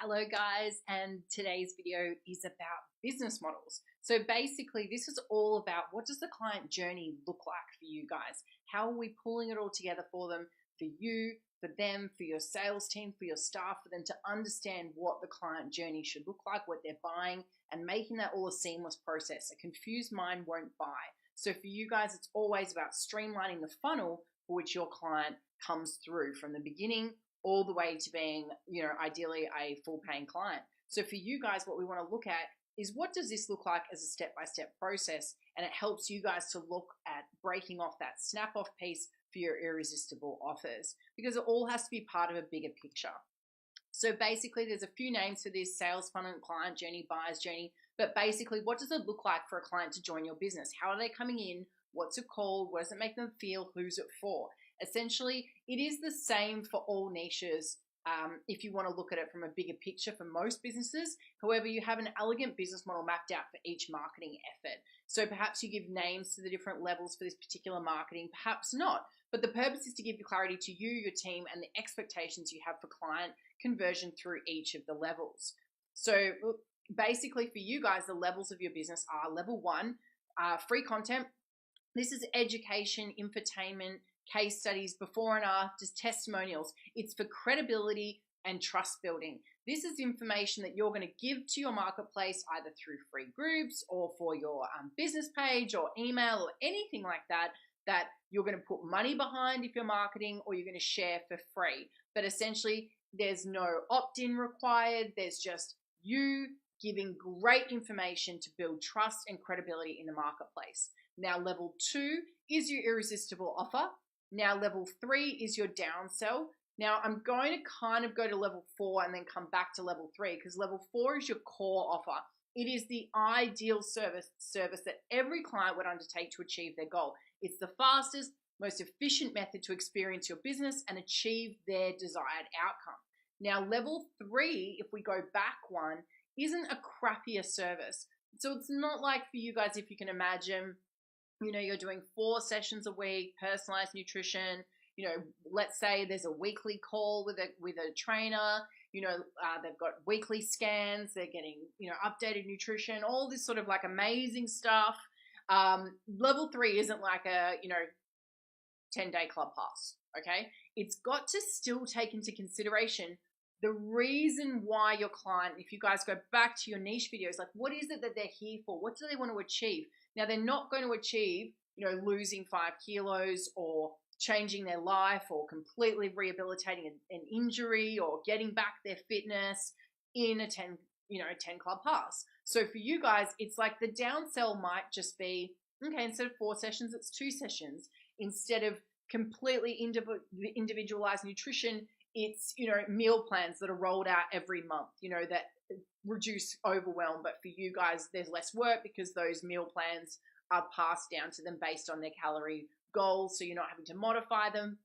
Hello guys, and today's video is about business models. So basically this is all about what does the client journey look like for you guys? How are we pulling it all together for them, for you, for them, for your sales team, for your staff, for them to understand what the client journey should look like, what they're buying, and making that all a seamless process. A confused mind won't buy. So for you guys, it's always about streamlining the funnel for which your client comes through from the beginning all the way to being, ideally a full paying client. So for you guys, what we want to look at is what does this look like as a step-by-step process? And it helps you guys to look at breaking off that snap-off piece for your irresistible offers, because it all has to be part of a bigger picture. So basically there's a few names for this: sales funnel, client journey, buyer's journey. But basically, what does it look like for a client to join your business? How are they coming in? What's it called? What does it make them feel? Who's it for? Essentially, it is the same for all niches. If you want to look at it from a bigger picture for most businesses. However, you have an elegant business model mapped out for each marketing effort. So perhaps you give names to the different levels for this particular marketing, perhaps not. But the purpose is to give clarity to you, your team, and the expectations you have for client conversion through each of the levels. So basically for you guys, the levels of your business are: level one, free content. This is education, infotainment, case studies, before and afters, testimonials. It's for credibility and trust building. This is information that you're going to give to your marketplace either through free groups or for your business page or email or anything like that, that you're going to put money behind if you're marketing, or you're going to share for free. But essentially, there's no opt-in required. There's just you giving great information to build trust and credibility in the marketplace. Now, level two is your irresistible offer. Now, level three is your downsell. Now, I'm going to kind of go to level four and then come back to level three, because level four is your core offer. It is the ideal service that every client would undertake to achieve their goal. It's the fastest, most efficient method to experience your business and achieve their desired outcome. Now, level three, if we go back one, isn't a crappier service. So it's not like, for you guys, if you can imagine, you're doing 4 sessions a week, personalized nutrition. Let's say there's a weekly call with a trainer. They've got weekly scans. They're getting, updated nutrition, all this sort of like amazing stuff. Level 3 isn't like a, 10-day club pass. Okay. It's got to still take into consideration the reason why your client, if you guys go back to your niche videos, like what is it that they're here for? What do they want to achieve? Now, they're not going to achieve, losing 5 kilos or changing their life or completely rehabilitating an injury or getting back their fitness in a 10 club pass. So for you guys, it's like the downsell might just be, okay, instead of 4 sessions, it's 2 sessions. Instead of completely individualized nutrition, it's, meal plans that are rolled out every month, that reduce overwhelm. But for you guys, there's less work because those meal plans are passed down to them based on their calorie goals. So you're not having to modify them.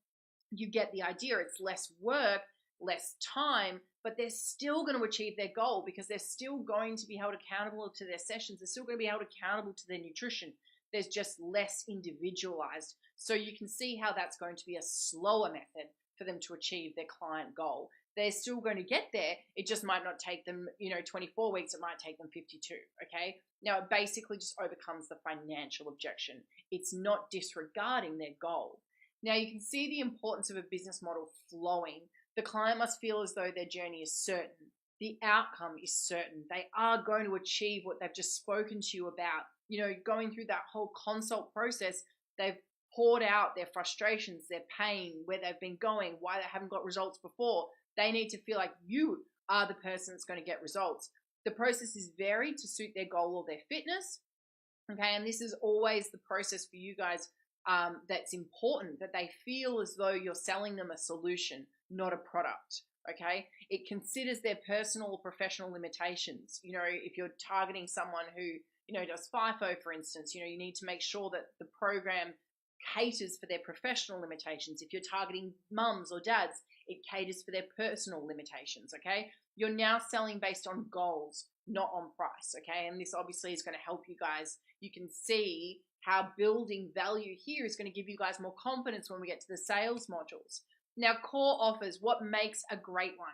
You get the idea. It's less work, less time, but they're still going to achieve their goal because they're still going to be held accountable to their sessions. They're still going to be held accountable to their nutrition. There's just less individualized. So you can see how that's going to be a slower method for them to achieve their client goal. They're still going to get there. It just might not take them, 24 weeks. It might take them 52. Okay. Now, it basically just overcomes the financial objection. It's not disregarding their goal. Now, you can see the importance of a business model flowing. The client must feel as though their journey is certain. The outcome is certain. They are going to achieve what they've just spoken to you about. Going through that whole consult process, they've poured out their frustrations, their pain, where they've been going, why they haven't got results before. They need to feel like you are the person that's going to get results. The process is varied to suit their goal or their fitness. Okay, and this is always the process for you guys that's important, that they feel as though you're selling them a solution, not a product. Okay, it considers their personal or professional limitations. If you're targeting someone who, does FIFO, for instance, you need to make sure that the program caters for their professional limitations. If you're targeting mums or dads, it caters for their personal limitations. Okay, you're now selling based on goals, not on price. Okay, and this obviously is going to help you guys. You can see how building value here is going to give you guys more confidence when we get to the sales modules. Now, core offers, what makes a great one?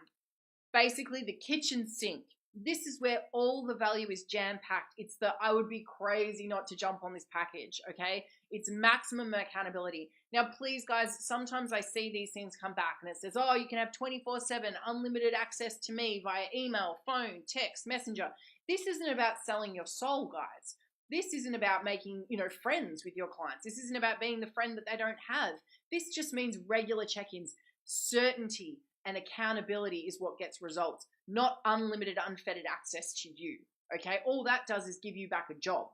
basically the kitchen sink. This is where all the value is jam-packed. It's the I would be crazy not to jump on this package, okay? It's maximum accountability. Now, please, guys, sometimes I see these things come back and it says, oh, you can have 24/7 unlimited access to me via email, phone, text, messenger. This isn't about selling your soul, guys. This isn't about making, friends with your clients. This isn't about being the friend that they don't have. This just means regular check-ins. Certainty and accountability is what gets results, not unlimited, unfettered access to you, okay? All that does is give you back a job,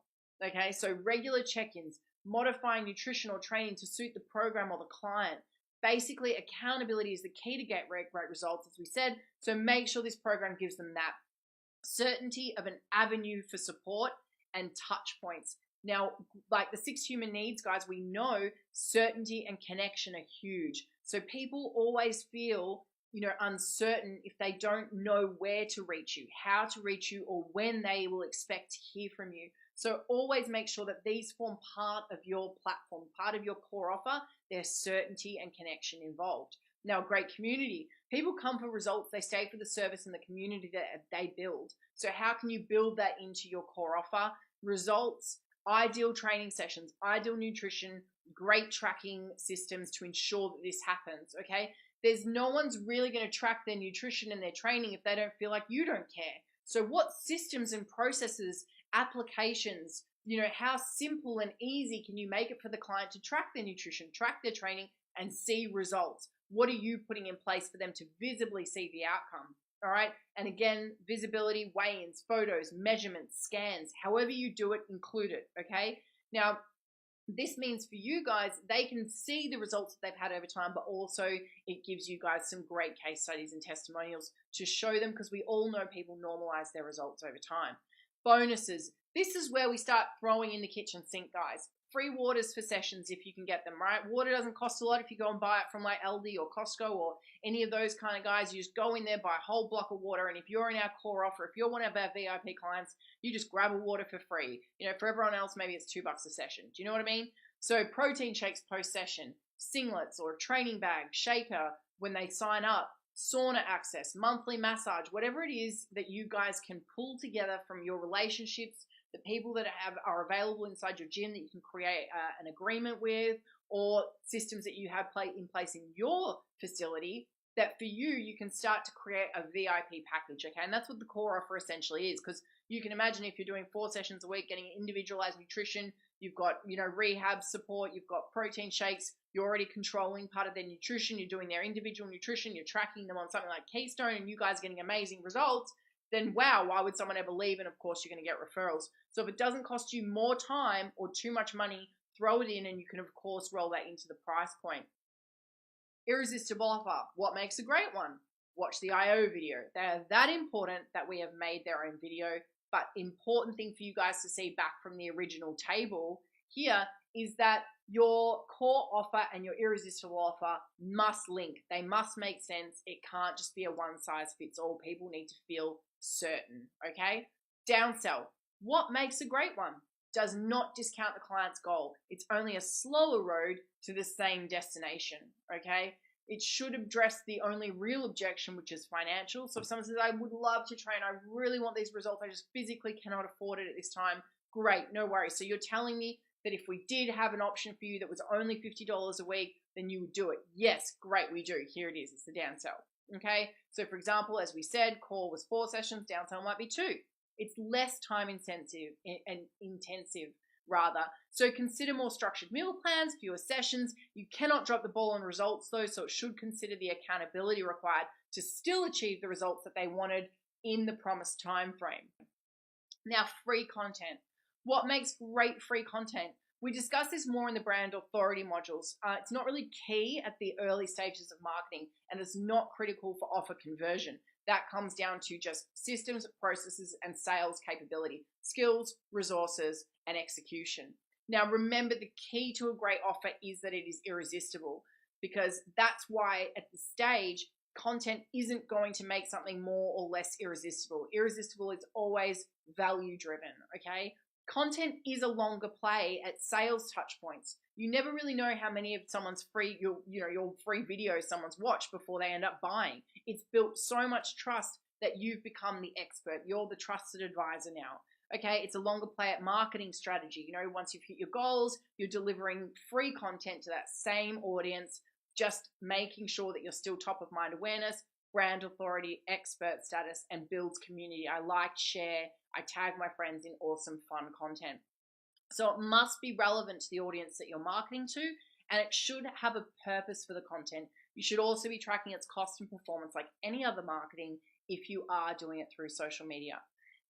okay? So regular check-ins, modifying nutrition or training to suit the program or the client. Basically, accountability is the key to get great results, as we said, so make sure this program gives them that certainty of an avenue for support and touch points. Now, like the 6 human needs, guys, we know certainty and connection are huge. So people always feel, uncertain if they don't know where to reach you, how to reach you, or when they will expect to hear from you. So always make sure that these form part of your platform, part of your core offer. There's certainty and connection involved. Now, great community. People come for results, they stay for the service and the community that they build. So how can you build that into your core offer? Results, ideal training sessions, ideal nutrition, great tracking systems to ensure that this happens, okay? There's no one's really going to track their nutrition and their training if they don't feel like you don't care. So what systems and processes, applications, how simple and easy can you make it for the client to track their nutrition, track their training, and see results? What are you putting in place for them to visibly see the outcome? All right. And again, visibility, weigh-ins, photos, measurements, scans, however you do it, include it. Okay. Now, this means for you guys, they can see the results that they've had over time, but also it gives you guys some great case studies and testimonials to show them, because we all know people normalize their results over time. Bonuses. This is where we start throwing in the kitchen sink, guys. Free waters for sessions if you can get them, right? Water doesn't cost a lot if you go and buy it from like Aldi or Costco or any of those kind of guys. You just go in there, buy a whole block of water, and if you're in our core offer, if you're one of our VIP clients, you just grab a water for free. For everyone else, maybe it's $2 a session. Do you know what I mean? So protein shakes post-session, singlets or a training bag, shaker when they sign up, sauna access, monthly massage, whatever it is that you guys can pull together from your relationships, the people that are available inside your gym that you can create an agreement with, or systems that you have in place in your facility that for you can start to create a VIP package, okay? And that's what the core offer essentially is, because you can imagine if you're doing 4 sessions a week, getting individualized nutrition, you've got, rehab support, you've got protein shakes, you're already controlling part of their nutrition, you're doing their individual nutrition, you're tracking them on something like Keystone, and you guys are getting amazing results, then wow, why would someone ever leave? And of course, you're going to get referrals. So if it doesn't cost you more time or too much money, throw it in, and you can, of course, roll that into the price point. Irresistible offer. What makes a great one? Watch the IO video. They're that important that we have made their own video. But important thing for you guys to see back from the original table here is that your core offer and your irresistible offer must link. They must make sense. It can't just be a one-size-fits-all. People need to feel certain, okay? Downsell. What makes a great one? Does not discount the client's goal. It's only a slower road to the same destination, okay? It should address the only real objection, which is financial. So if someone says, I would love to train, I really want these results, I just physically cannot afford it at this time, great, no worries. So you're telling me that if we did have an option for you that was only $50 a week, then you would do it. Yes, great, we do. Here it is. It's the downsell. Okay. So for example, as we said, core was 4 sessions, downsell might be 2. It's less time intensive and intensive rather. So consider more structured meal plans, fewer sessions. You cannot drop the ball on results though, so it should consider the accountability required to still achieve the results that they wanted in the promised time frame. Now, free content. What makes great free content? We discuss this more in the brand authority modules. It's not really key at the early stages of marketing, and it's not critical for offer conversion. That comes down to just systems, processes, and sales capability, skills, resources, and execution. Now, remember, the key to a great offer is that it is irresistible, because that's why at the stage, content isn't going to make something more or less irresistible. Irresistible is always value driven, okay? Content is a longer play at sales touch points. You never really know how many of someone's your free videos someone's watched before they end up buying. It's built so much trust that you've become the expert. You're the trusted advisor now. Okay, it's a longer play at marketing strategy. Once you've hit your goals, you're delivering free content to that same audience, just making sure that you're still top of mind awareness, brand authority, expert status, and builds community. I like, share, I tag my friends in awesome, fun content. So it must be relevant to the audience that you're marketing to, and it should have a purpose for the content. You should also be tracking its cost and performance like any other marketing if you are doing it through social media.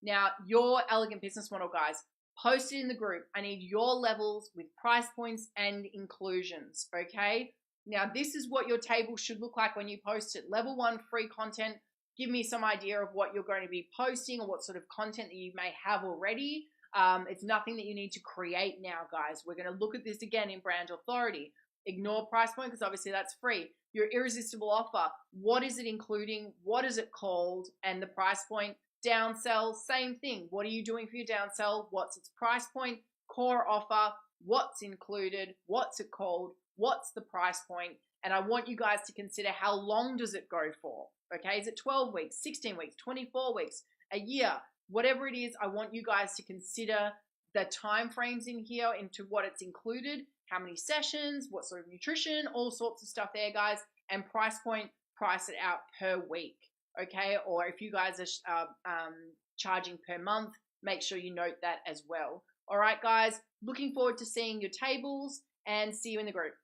Now, your elegant business model, guys, post it in the group. I need your levels with price points and inclusions, okay? Now, this is what your table should look like when you post it. Level 1, free content. Give me some idea of what you're going to be posting or what sort of content that you may have already. It's nothing that you need to create now, guys. We're going to look at this again in brand authority. Ignore price point because obviously that's free. Your irresistible offer, what is it including? What is it called? And the price point. Downsell, same thing. What are you doing for your downsell? What's its price point? Core offer, what's included? What's it called? What's the price point? And I want you guys to consider how long does it go for? Okay, is it 12 weeks, 16 weeks, 24 weeks, a year? Whatever it is, I want you guys to consider the time frames in here into what it's included, how many sessions, what sort of nutrition, all sorts of stuff there, guys, and price point, price it out per week. Okay, or if you guys are charging per month, make sure you note that as well. All right, guys, looking forward to seeing your tables and see you in the group.